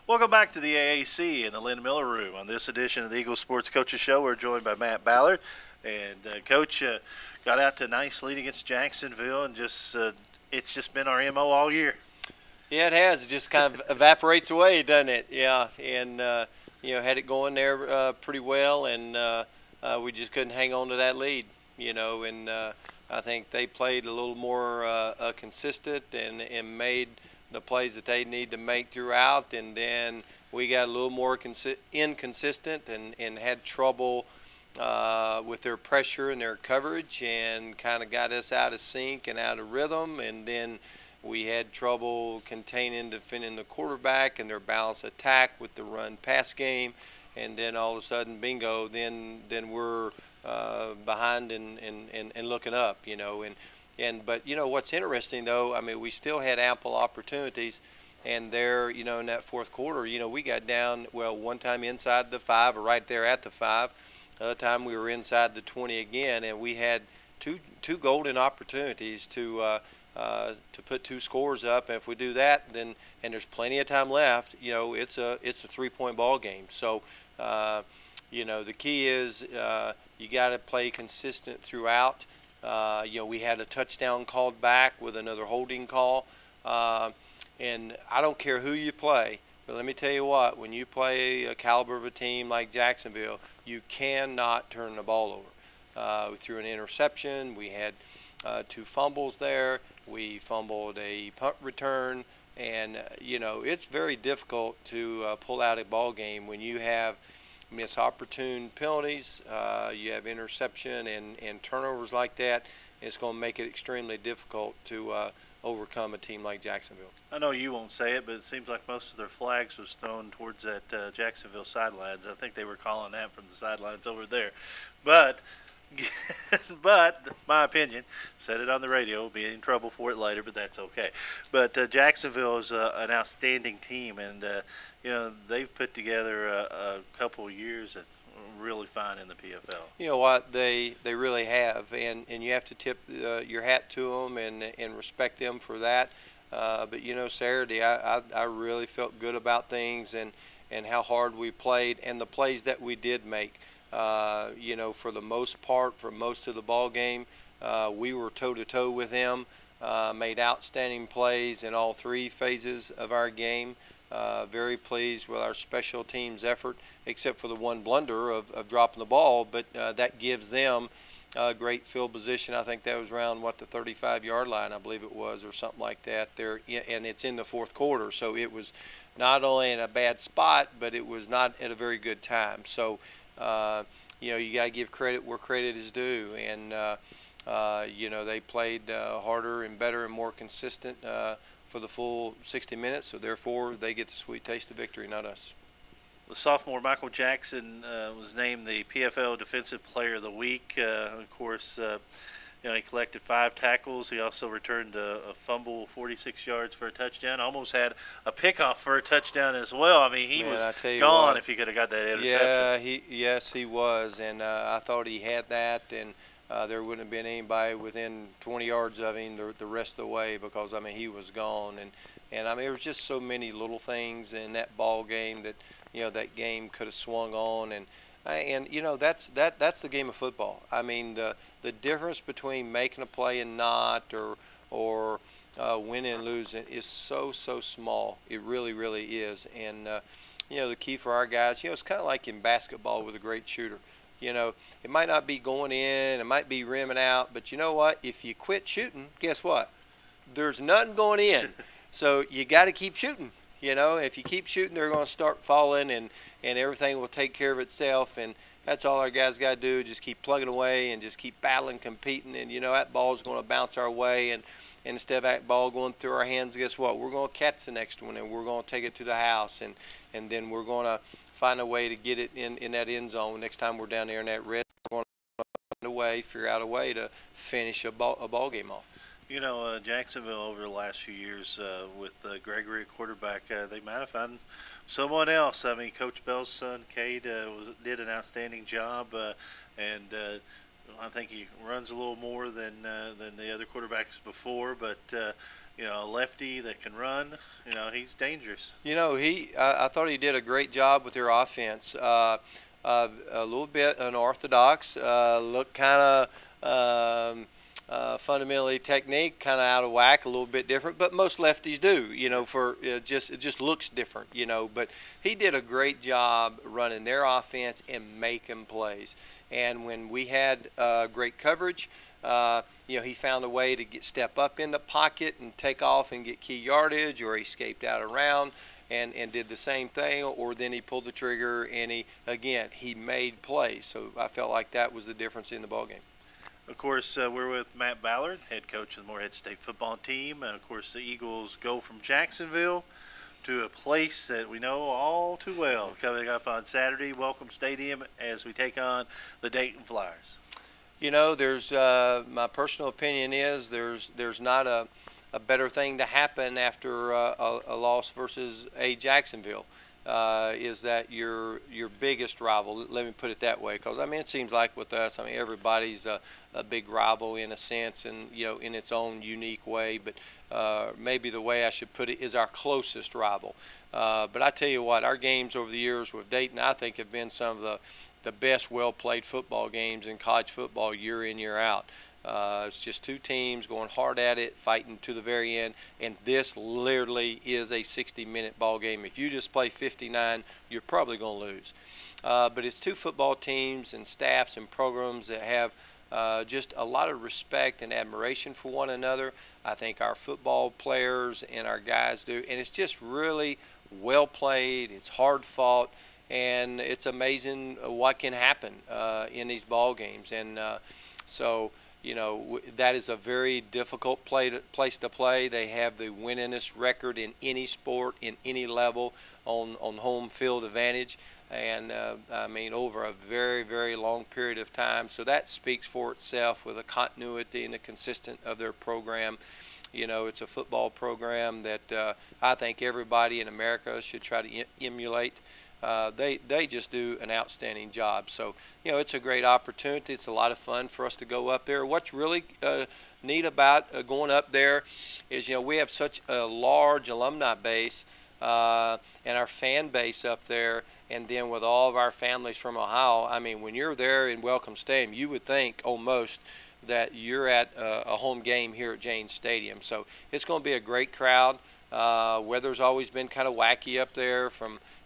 Welcome back to the AAC in the Lynn Miller Room. On this edition of the Eagles Sports Coaches Show, we're joined by Matt Ballard. And Coach got out to a nice lead against Jacksonville, and it's just been our MO all year. Yeah, it has. It just kind of evaporates away, doesn't it? Yeah, and had it going there pretty well, and we just couldn't hang on to that lead. And I think they played a little more consistent and made the plays that they need to make throughout, and then we got a little more inconsistent and had trouble with their pressure and their coverage, and kind of got us out of sync and out of rhythm, and then we had trouble containing, defending the quarterback and their balanced attack with the run-pass game, and then all of a sudden, bingo, then we're behind and looking up, But what's interesting though, I mean, we still had ample opportunities, and there, in that fourth quarter, we got down, well, one time inside the 5 or right there at the 5. The other time we were inside the 20 again, and we had two golden opportunities to put 2 scores up. And if we do that, then, and there's plenty of time left, it's a 3-point ball game. So the key is you got to play consistent throughout. We had a touchdown called back with another holding call. And I don't care who you play, but let me tell you what, when you play a caliber of a team like Jacksonville, you cannot turn the ball over. We threw an interception. We had 2 fumbles there. We fumbled a punt return. And, it's very difficult to pull out a ball game when you have miss opportune penalties, you have interception and turnovers like that. It's going to make it extremely difficult to overcome a team like Jacksonville. I know you won't say it, but it seems like most of their flags was thrown towards that Jacksonville sidelines. I think they were calling that from the sidelines over there. But my opinion, said it on the radio, we'll be in trouble for it later, but that's okay. But Jacksonville is an outstanding team, and they've put together a couple of years that's really fine in the PFL. You know what, they really have, and you have to tip your hat to them and respect them for that. But Saturday, I really felt good about things and how hard we played and the plays that we did make. For the most part, for most of the ball game, we were toe-to-toe with them, made outstanding plays in all 3 phases of our game. Very pleased with our special teams effort, except for the one blunder of dropping the ball, but that gives them a great field position. I think that was around, the 35-yard line, I believe it was, or something like that. And it's in the fourth quarter, so it was not only in a bad spot, but it was not at a very good time. So, you got to give credit where credit is due, and they played harder and better and more consistent for the full 60 minutes, so therefore they get the sweet taste of victory, not us. The sophomore Michael Jackson was named the PFL Defensive Player of the Week. Of course, he collected 5 tackles. He also returned a fumble, 46 yards for a touchdown. Almost had a pickoff for a touchdown as well. I mean, he was gone if he could have got that interception. Yeah, he was, and I thought he had that, and there wouldn't have been anybody within 20 yards of him the rest of the way, because he was gone. And there was just so many little things in that ball game that that game could have swung on, and that's the game of football. I mean, the difference between making a play and not, or winning and losing, is so small. It really is. And the key for our guys, it's kind of like in basketball with a great shooter. It might not be going in, it might be rimming out, but you know what? If you quit shooting, guess what? There's nothing going in. So you got to keep shooting. If you keep shooting, they're going to start falling, and everything will take care of itself. And that's all our guys got to do, just keep plugging away and just keep battling, competing. And, that ball is going to bounce our way. And instead of that ball going through our hands, guess what? We're going to catch the next one, and we're going to take it to the house. And then we're going to find a way to get it in that end zone. Next time we're down there in that red, we're going to figure out a way to finish a ball game off. Jacksonville over the last few years with Gregory at quarterback, they might have found someone else. I mean, Coach Bell's son, Cade, did an outstanding job, and I think he runs a little more than the other quarterbacks before, but a lefty that can run, he's dangerous. I thought he did a great job with their offense. A little bit unorthodox, look kind of fundamentally technique kind of out of whack, a little bit different, but most lefties do, for it just looks different, but he did a great job running their offense and making plays. And when we had great coverage, he found a way to step up in the pocket and take off and get key yardage, or he escaped out around and did the same thing, or then he pulled the trigger and he made plays. So I felt like that was the difference in the ballgame. Of course, we're with Matt Ballard, head coach of the Morehead State football team. And, of course, the Eagles go from Jacksonville to a place that we know all too well coming up on Saturday, Welcome Stadium, as we take on the Dayton Flyers. There's my personal opinion is there's not a better thing to happen after a loss versus a Jacksonville. Is that your biggest rival? Let me put it that way, because it seems like with us, everybody's a big rival in a sense, and in its own unique way. But maybe the way I should put it is our closest rival. But I tell you what, our games over the years with Dayton, I think, have been some of the best well-played football games in college football year in, year out. It's just two teams going hard at it, fighting to the very end, and this literally is a 60-minute ball game. If you just play 59, you're probably going to lose. But it's two football teams and staffs and programs that have just a lot of respect and admiration for one another. I think our football players and our guys do, and it's just really well played. It's hard fought, and it's amazing what can happen in these ball games. And so that is a very difficult place to play. They have the winningest record in any sport, in any level, on home field advantage, and over a very, very long period of time. So that speaks for itself with the continuity and the consistency of their program. It's a football program that I think everybody in America should try to emulate. They just do an outstanding job. So, it's a great opportunity. It's a lot of fun for us to go up there. What's really neat about going up there is, we have such a large alumni base and our fan base up there, and then with all of our families from Ohio. When you're there in Welcome Stadium, you would think almost that you're at a home game here at Janes Stadium. So it's going to be a great crowd. Weather's always been kind of wacky up there.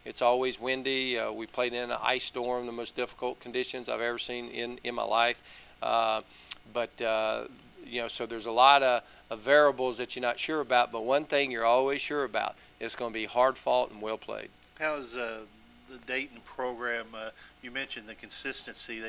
It's always windy. We played in an ice storm, the most difficult conditions I've ever seen in my life. So there's a lot of variables that you're not sure about, but one thing you're always sure about, it's going to be hard fought and well played. How's the Dayton program? You mentioned the consistency.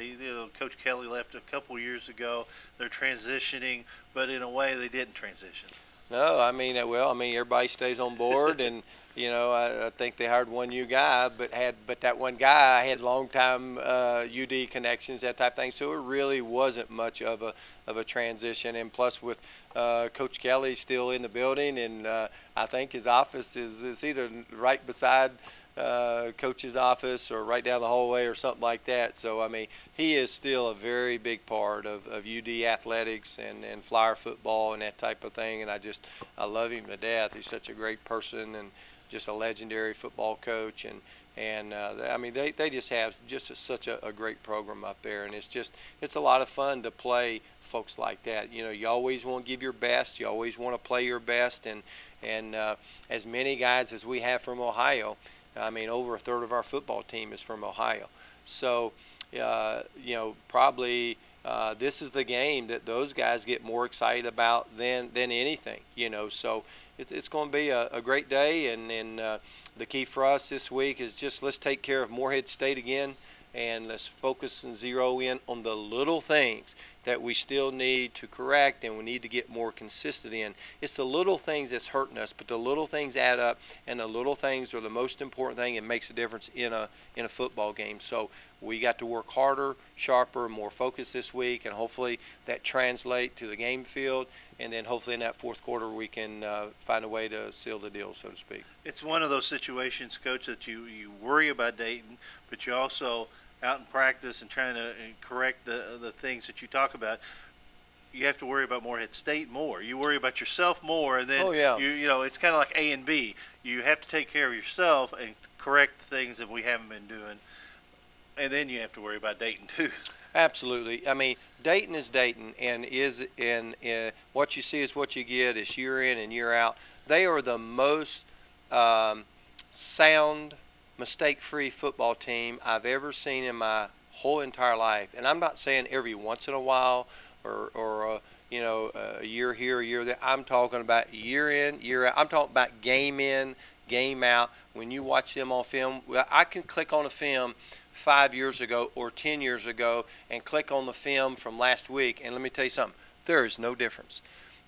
Coach Kelly left a couple years ago. They're transitioning, but in a way they didn't transition. No, everybody stays on board, and I think they hired one new guy, but that one guy had long-time UD connections, that type of thing. So it really wasn't much of a transition. And plus, with Coach Kelly still in the building, and I think his office is either right beside coach's office or right down the hallway or something like that. So he is still a very big part of UD athletics and Flyer football and that type of thing, and I love him to death. He's such a great person and just a legendary football coach, and they just have such a great program up there, and it's a lot of fun to play folks like that. You always want to give your best, you always want to play your best, and as many guys as we have from Ohio. Over a third of our football team is from Ohio. So, probably this is the game that those guys get more excited about than anything, So it's going to be a great day, and the key for us this week is just let's take care of Morehead State again, and let's focus and zero in on the little things that we still need to correct and we need to get more consistent in. It's the little things that's hurting us, but the little things add up, and the little things are the most important thing and makes a difference in a football game. So we got to work harder, sharper, more focused this week, and hopefully that translate to the game field, and then hopefully in that fourth quarter we can find a way to seal the deal, so to speak. It's one of those situations, Coach, that you worry about Dayton, but you also out in practice and trying to correct the things that you talk about, you have to worry about Morehead State more. You worry about yourself more, and then Oh, yeah. you know it's kind of like A and B. You have to take care of yourself and correct the things that we haven't been doing, and then you have to worry about Dayton too. Absolutely. I mean, Dayton is Dayton, and what you see is what you get. It's year in and year out. They are the most sound, mistake-free football team I've ever seen in my whole entire life. And I'm not saying every once in a while or you know, a year here, a year there. I'm talking about year in, year out. I'm talking about game in, game out. When you watch them on film, I can click on a film 5 years ago or 10 years ago and click on the film from last week, and let me tell you something, there is no difference.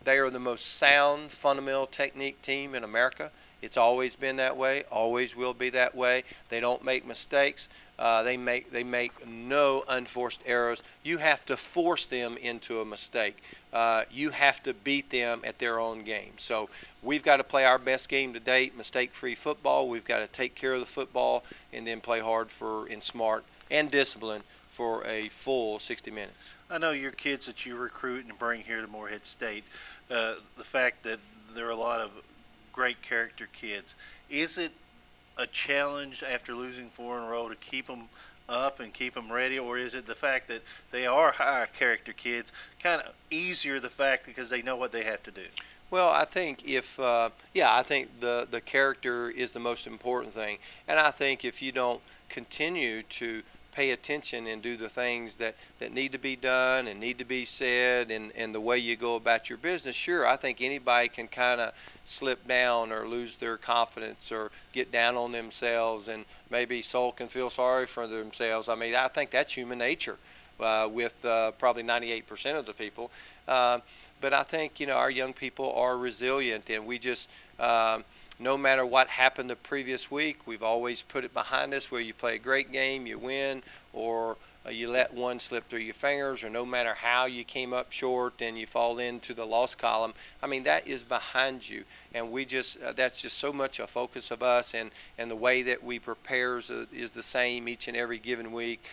They are the most sound, fundamental technique team in America. It's always been that way, always will be that way. They don't make mistakes. They make no unforced errors. You have to force them into a mistake. You have to beat them at their own game. So we've got to play our best game to date, mistake-free football. We've got to take care of the football and then play hard and smart and discipline for a full 60 minutes. I know your kids that you recruit and bring here to Morehead State, the fact that there are a lot of great character kids. Is it a challenge after losing 4 in a row to keep them up and keep them ready, or is it the fact that they are high character kids, kind of easier the fact because they know what they have to do? Well, I think I think the character is the most important thing, and I think if you don't continue to pay attention and do the things that need to be done and need to be said and the way you go about your business, sure, I think anybody can kind of slip down or lose their confidence or get down on themselves and maybe sulk and feel sorry for themselves. I mean, I think that's human nature with probably 98% of the people. But I think, you know, our young people are resilient, and we just no matter what happened the previous week, we've always put it behind us, where you play a great game, you win, or you let one slip through your fingers, or no matter how you came up short and you fall into the loss column. I mean, that is behind you, and we just that's just so much a focus of us, and the way that we prepare is the same each and every given week.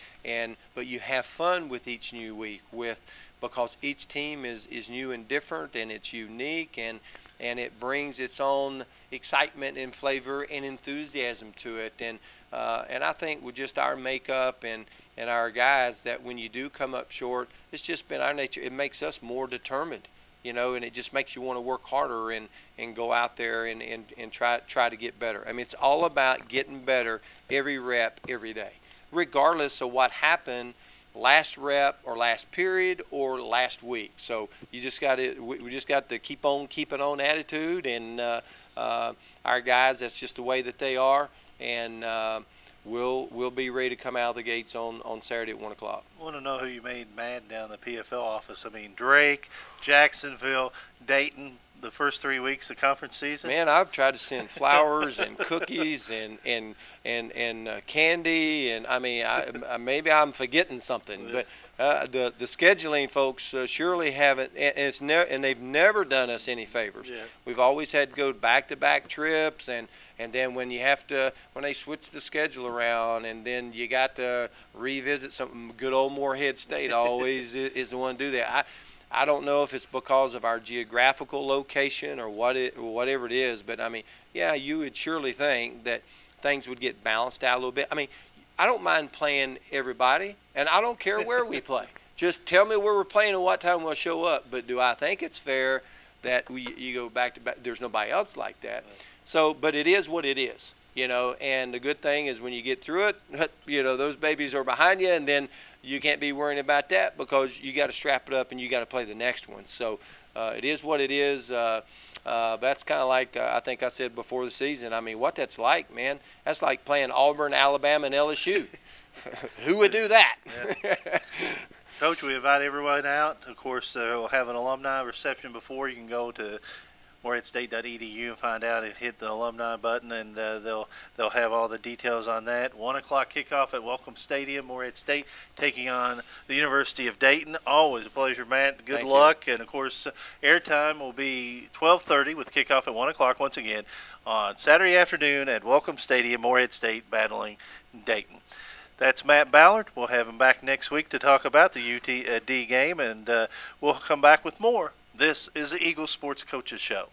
But you have fun with each new week because each team is new and different, and it's unique, and it brings its own excitement and flavor and enthusiasm to it. And I think with just our makeup and our guys, that when you do come up short, it's just been our nature. It makes us more determined, you know, and it just makes you want to work harder and go out there and try to get better. I mean, it's all about getting better every rep, every day, regardless of what happened last rep or last period or last week. So you just got to we just got to keep on keeping on attitude, and our guys, that's just the way that they are, and we'll be ready to come out of the gates on Saturday at 1 o'clock. I want to know who you made mad down in the PFL office. I mean, Drake, Jacksonville, Dayton, the first 3 weeks of conference season. Man, I've tried to send flowers and cookies and candy, and I mean, maybe I'm forgetting something, but the scheduling folks surely haven't, and they've never done us any favors. Yeah. We've always had to go back-to-back trips, and then when they switch the schedule around, and then you got to revisit some good old Morehead State always is the one to do that. I don't know if it's because of our geographical location or whatever it is, but I mean, yeah, you would surely think that things would get balanced out a little bit. I mean, I don't mind playing everybody, and I don't care where we play. Just tell me where we're playing and what time we'll show up. But do I think it's fair that you go back to back? There's nobody else like that. So, but it is what it is, you know. And the good thing is when you get through it, you know, those babies are behind you, and then you can't be worrying about that because you got to strap it up and you got to play the next one. So it is what it is. That's kind of like I think I said before the season. I mean, what that's like, man. That's like playing Auburn, Alabama, and LSU. Who would do that? Yeah. Coach, we invite everyone out. Of course, we'll have an alumni reception before. You can go to moreheadstate.edu and find out and hit the alumni button, and they'll have all the details on that. 1 o'clock kickoff at Welcome Stadium. Morehead State taking on the University of Dayton. Always a pleasure, Matt. Good luck. And of course, airtime will be 12:30 with kickoff at 1 o'clock once again on Saturday afternoon at Welcome Stadium. Morehead State battling Dayton. That's Matt Ballard. We'll have him back next week to talk about the UTD game, and we'll come back with more. This is the Eagle Sports Coaches Show.